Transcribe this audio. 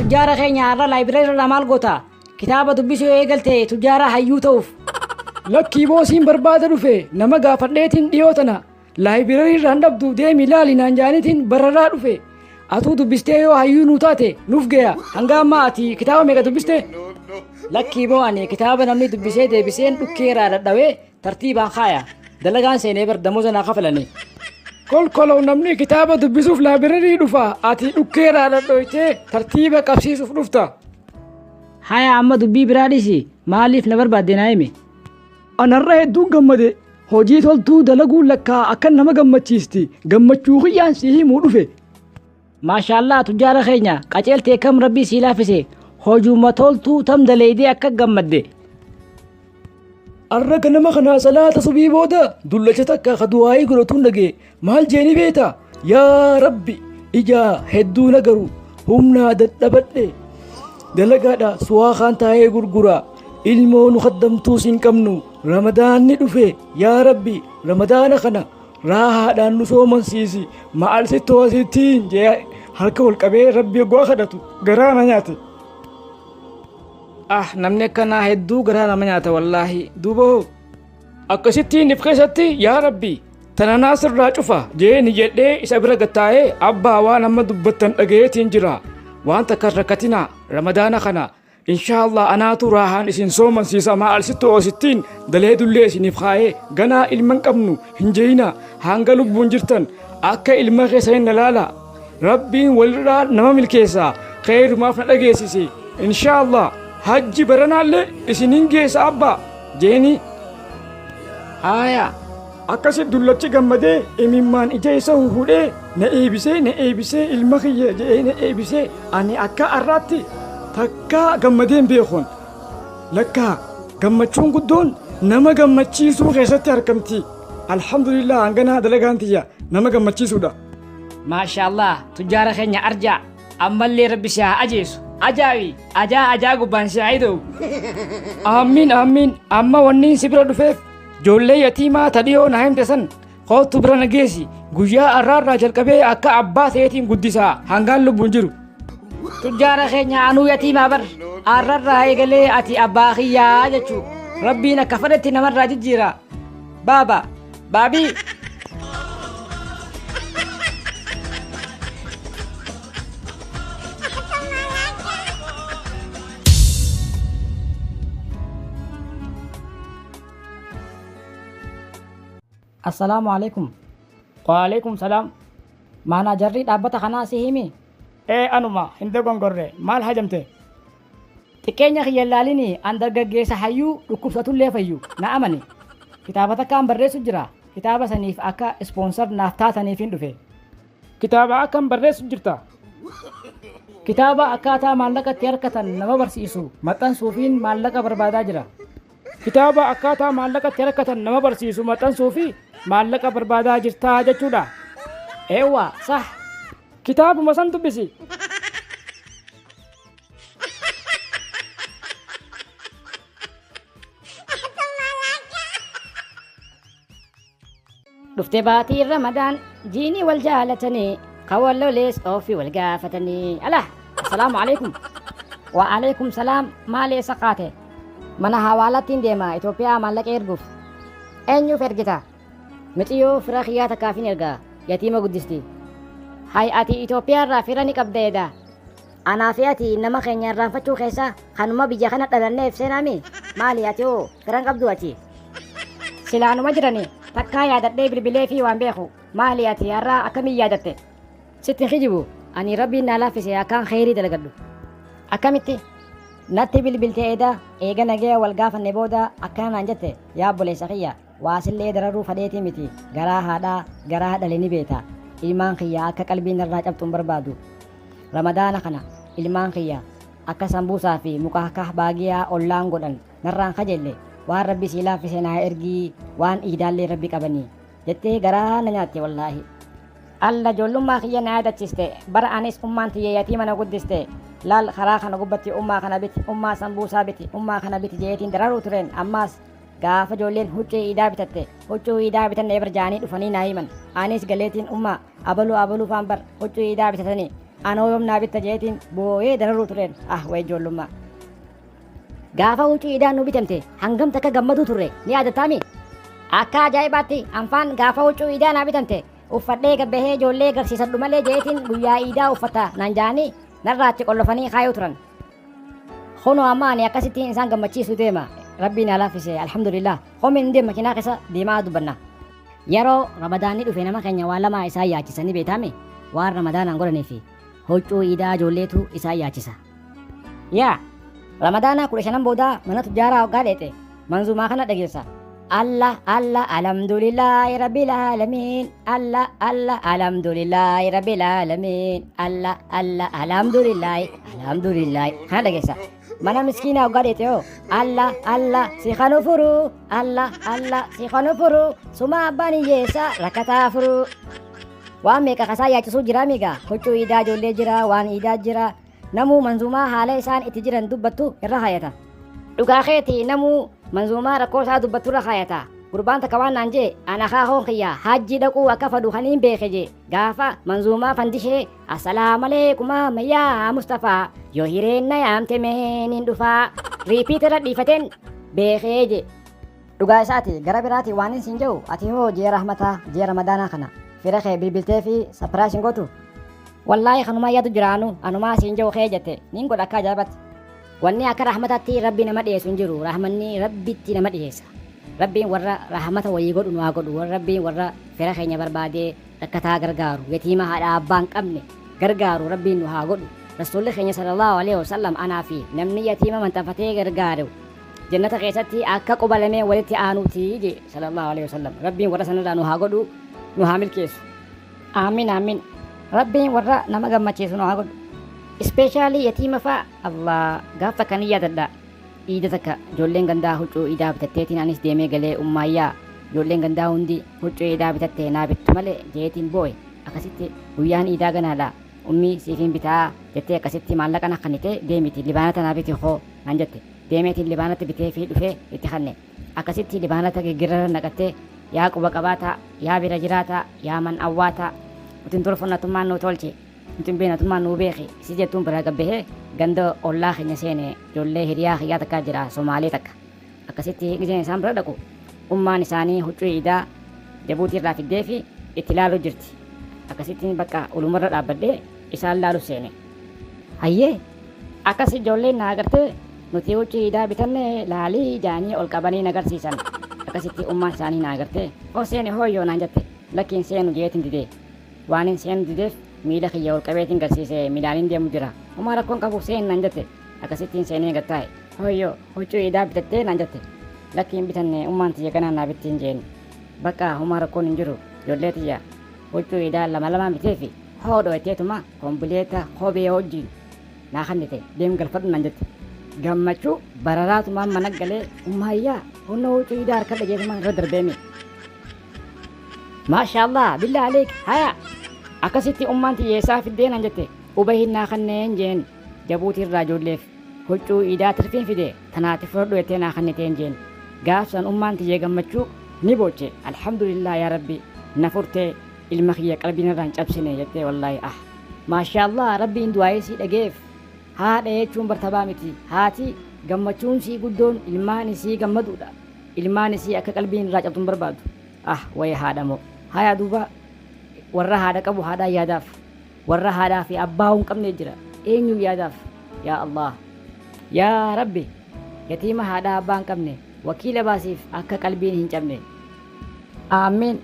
تجارة خينيا عرّا لايبريري رمال قوتا كتابة دبسو ايقلتي تجارة هيو توف lakkii boosiin barbaada dhufe nama gaafadheetiin dhiyootana laayibireerii irraan dhabdu deemi ilaali naan jaanitiin bararraa dhufe atuu dubbistee yoo hayyuu nuu taate nuuf geeya hanga ammaa ati kitaaba meeqa dubbiste lakkii boo ani kitaaba namni dubbisee deebiseen dhukkeeraa dadhawee tartiibaan kaaya dalagaan seenee bar damoza naa kafalanii kolkolow namni kitaaba dubbisuuf laayibireerii dhufa ati dhukkeeraa dadhoytee tartiiba qabsiisuuf dhufta haya amma dubbii biraa dhisi maaliif na barbaadde naa himi anarra hedduun gammade hojii toltuu dalaguun lakkaa akka nama gammachiisti gammachuu kiyyaan si himuu dhufe maashaallah tujjaara keenya qaceeltee kam rabbii sii laafise hojuuma toltuu tam daleeydee akka gammadde arra ganama kanaa salaata subii booda dullacha takka kaduwaayii godhatuun dhagee maal jeeni beeta yaa rabbi ijaa hedduu nagaru humnaa dadhabadhe dalagaadha suwaa kaan taa'ee gurgura ilmoo nu kaddamtuu siin qabnu ramadaanni dhufe yaa rabbi ramadaana kana raahaadhaan nu soomansiisi ma'al sittoo asittiin jee harka wal qabee rabbi oggaa kadhatu garaa na nyaate namni akkanaa hedduu garaa nama nyaata wallaahi duuba akkasittiin if keessatti yaa rabbi tana naasirraa cufa jeeni jedhee isa bira gattaa'ee abbaa waan amma dubbattan dhagayeetiin jira waan takka rakkatina ramadaana kana inshaallah anaatu raahaan isin soomansiisa ma'al sittoo asittiin dalee dullee isiniif kaa'ee ganaa ilman qabnu hin jeeyina hanga lubbuun jirtan akka ilma keessa hin laala rabbiin walirraa nama milkeessaa kheyrumaaf na dhageessisi inshaallah hajji baranaallee isinin geessa abbaa jeeni haya akkasit dullachi gammadee imimmaan ija isa huhudhee na eebisee ilma kiyya jedhee na eebisee ani akka arraatti takka gammadeen beekon lakkaa gammachuun guddoon nama gammachiisuu keessatti argamti alhamdulillah hanganaa dalagaan tiyya nama gammachiisuudha maashaallah tujjaara keenya arjaa ammallee rabbi si haa ajeesu ajaawi ajaa gubbaan si haida'u amiin amma wanniin si bira dhufeef joollee yatiimaa tadhiyoo na himte san kootu bira nageessi guyyaa arraarraa jalqabee akka abbaa ta'eetiin guddisaa hangaan lubbuun jiru tujjaara keenya anuu yatiimaa bar arrarraa eegalee ati abbaa kiyyaa jechuu rabbiin akka fedhetti namarraa jijjiira baabii assalaamu alaikum waalaikum salaam maanaa jarrii dhaabbata kanaa si himi anuma hin dogongorre maal hajamte xiqqeenya kiyya laalini an dargaggeessa hayyuu dhukkubsatullee fayyu na amani kitaaba takkaan barreessu jira kitaaba saniif akka ispoonsar naaf taataniif hin dhufe kitaaba akkam barreessu jirta kitaaba akkaataa maallaqatti harkatan nama barsiisu maxxansuufiin maallaqa barbaadaa jira kitaaba akkaataa maallaqatti harkatan nama barsiisu maxxansuu fi maallaqa barbaadaa jirtaa jechuudha eewwa sah kitaabuma san dubbisi dhufte baatii ramadaan jiinii wal jaalatanii kawallolees ofii wal gaafatanii alah assalaamu alaikum wa alaikum salaam maalee saqaate mana hawaalattiin deema Itoophiyaa maallaqa erguuf eenyuuf ergita mixiyoo fira kiyyaa takkaafin ergaa yatiima guddisti hay ati Itoophiyaa irraa fira ni qabdeedha anaa fi ati nama keenya irraanfachuu keessa kanuma biyya kana dhalanneef seenaami maali ati hoo firan qabdu achi silaanuma jirani takkaa yaadadhee bilbilee fi waan beeku maali ati har'aa akkamiin yaadatte sitti hijibu ani rabbiin naa laaffise akkaan kheyrii dalagadhu akkamitti natti bilbilte eega nagee wal gaafanne booda akkana naan jette yaa obboleessa kiyya waasillee dararuu fadheetii miti garaa haadhaa garaa dhale ni beeta ilmaan kiyya akka qalbiin irraa cabxuun barbaadu ramadaana kana ilmaan kiyya akka sambuusaa fi muka akka baagiyaa ollaan godhan narraan kajeelle waan rabbi sii laaffise naa ergii waan iidaallee rabbi qabanii jettee garaa na nyaatte wallaahi alla ijoollummaa kiyya na yaadachiste bara anis ummaan tiyya yatiima na guddiste laal karaa kana gubbatti ummaa kana biti ummaa sambuusaa biti ummaa kana biti jeetiin dararuu tureen ammaas gaafa ijoolleen huccuu iidaa bitatte huccuu iidaa bitanne bar jaanii dhufanii naa himan anis galeetiin ummaa abaluu faan bar huccuu iidaa bitatanii anoo yoom naa bitta jeetiin boo'ee dararuu tureen way ijoollummaa. Gaafa huccuu iidaa nu bitamte hangam takka gammaduu turre ni yaadattaami? Akka ajaa'ibaatti anfaan gaafa huccuu iidaa naa bitamte uffadhee gabbahee ijoollee garsiisadhu malee jeetiin guyyaa iidaa uffata naan jaanii narraatti qollofanii kaayuu turan. Kunoo amma ani akkasittiin isaan gammachiisu deema. Rabbiin alaafise alhamdulillah. Homin deema makiinaa keessa deemaa dubbanna. Yeroo ramadaanni dhufe nama keenya waan lama isaan yaachisanii beekame waan ramadaanaan godhanii fi huccuu iidaa ijoolleetu isaan yaachisa. Yaa ramadaana 15 booda mana tujjaaraa hoggaa dheete manzuumaa kana dhageessa. Allah Allah alhamdulillahi rabbil alamin. Allah Allah alhamdulillahi rabbil alamin. Allah Allah alhamdulillahi kana dhageessa. Mana miskiina hoggaa dheete yoo Allah Allah si kanu furu. Allah Allah si kanu furu. Suma abbaan hiyyeessa rakkataa furu. Waan meeqa kasaa yaachisuu jira miigaa huccuu iidaa ijoollee jira waan iidaa jira. Namuu manzuumaa haala isaan itti jiran dubbattu irra hayata. Dhugaa keetii namuu manzuumaa rakkoo isaa dubbattu irra hayata. Gurbaan takka waan naan jee ana kaahoon kiyya hajji dhaquu akka fadhu kaniin beeke jee gaafa manzuumaa fandishee assalaamu aleekuma mayyaa Mustafaa yoo hireenna yaamte meheen dhufaa riipiit irra dhiifateen beekee jee. Dhugaa isaati gara biraati waan hin siin jedhu ati hoo jee rahmataa jee ramadaanaa kana fira kee bilbiltee fi sapiraashin gootu. Wallaahi kanumaa yaadu jiraanu anumaa siin jedhu kee jette niin godha akka ajaa'ibatti. Wanni akka rahmatatti rabbi nama dhiyeessu hin jiru rahmanni rabbitti nama dhiyeessa. Rabbiin warra rahmata wayii godhu nu haa godhu. Rabbiin warra fira keenya barbaadee rakkataa gargaaru yatiima haadha abbaan qabne gargaaru rabbiin nu haa godhu. Rasuulli keenya sallallahu alaihi wasallam anaa fi namni yatiima manxafatee gargaaru jannata keessatti akka qubalamee walitti aanuutii je sallallahu alaihi wasallam. Rabbiin warra sanarraa nu haa godhu nu haa milkeessu. Aamin aamin. Rabbiin warra nama gammachiisu nu haa godhu. Ispeeshaalii yatiima fa'a Allah gaafa kan yaadadha. Iida takka ijoolleen gandaa huccuu iidaa bitatteetiin anis deemee galee ummaayyaa ijoolleen gandaa hundi huccuu iidaa bitattee naa bittu malee jeetiin boo'e akkasitti guyyaan iidaa ganaadha ummii siifiin bitaa jettee akkasitti maallaqa nakkannite deemiti libaanata naa biti hoo naan jette deemeetiin libaanatti bitee fi dhufee itti kanne akkasitti libaanata giggirara naqattee yaa quba qabaataa yaa bira jiraataa yaa man awwaataa utin tolfonnatummaan nuu tolche utin beenatummaan nuu beeki si jettuun bira gabbahee ganda ollaa keenya seene ijoollee hiriyaa kiyyaa takka jira Somaalee takka akkasitti giseen isaan bira dhaqu ummaan isaanii huccuu iidaa jabuutii irraa fiddee fi itti laaluu jirti akkasitti bakka ulumarra dhaabbadhee isaan laalu seene hayyee akkas ijoolleen na agartee nuti huccuu iidaa bitanne laalii jaanii ol qabanii nagarsiisan akkasitti ummaan isaanii na agartee oo seene hooyyoo naan jette lakkiin seenu jeetin didee waan hin seenu dideef miila kiyya ol qabeetiin garsiisee midhaaniin deemu jira homaa rakkoon qabu seen naan jette akkasittiin seenee gattaa'e hooyyoo huccuu iidaa bitattee naan jette lakkiin bitanne ummaan tiyya ganaan naa bittiin jeen bakka homaa rakkoon hin jiru ijoollee tiyya huccuu iidaa lama bitee fi hoo dho'etteetuma kombileeta kophee wajjiin naa kannite deem galfadhu naan jette gammachuu bararaatumaan mana galee ummaayyaa hunda huccuu iidaa harka dhageetumaan irra darbeemi maashaallah billaa aleek haya akkasitti ummaan tiyyeessaa fiddee naan jette uba hinnaa kanneen jeen jabuutii irraa ijoolleef huccuu iidaa tirfiin fide tanaati fudhadhu jettee naa kanniteen jeen gaafsan ummaan tiyyee gammachuu ni booche alhamdulillah yaa rabbi na furtee ilma kiyya qalbiin irraan cabsine jettee wallaahi maashaallah rabbiin du'aayee sii dhageef haadha jechuun bartabaa miti haati gammachuun sii guddoon ilmaan isii gammaduudha ilmaan isii akka qalbiin irraa cabtuun barbaadu wayya haadha moo haya duuba warra haadha qabu haadhaa yaadaaf warra haadhaa fi abbaa hin qabne jira eenyuun yaadaaf yaa Allah yaa rabbi yatiima haadhaa abbaa hin qabne wakiila baasiif akka qalbiin hin cabne aamin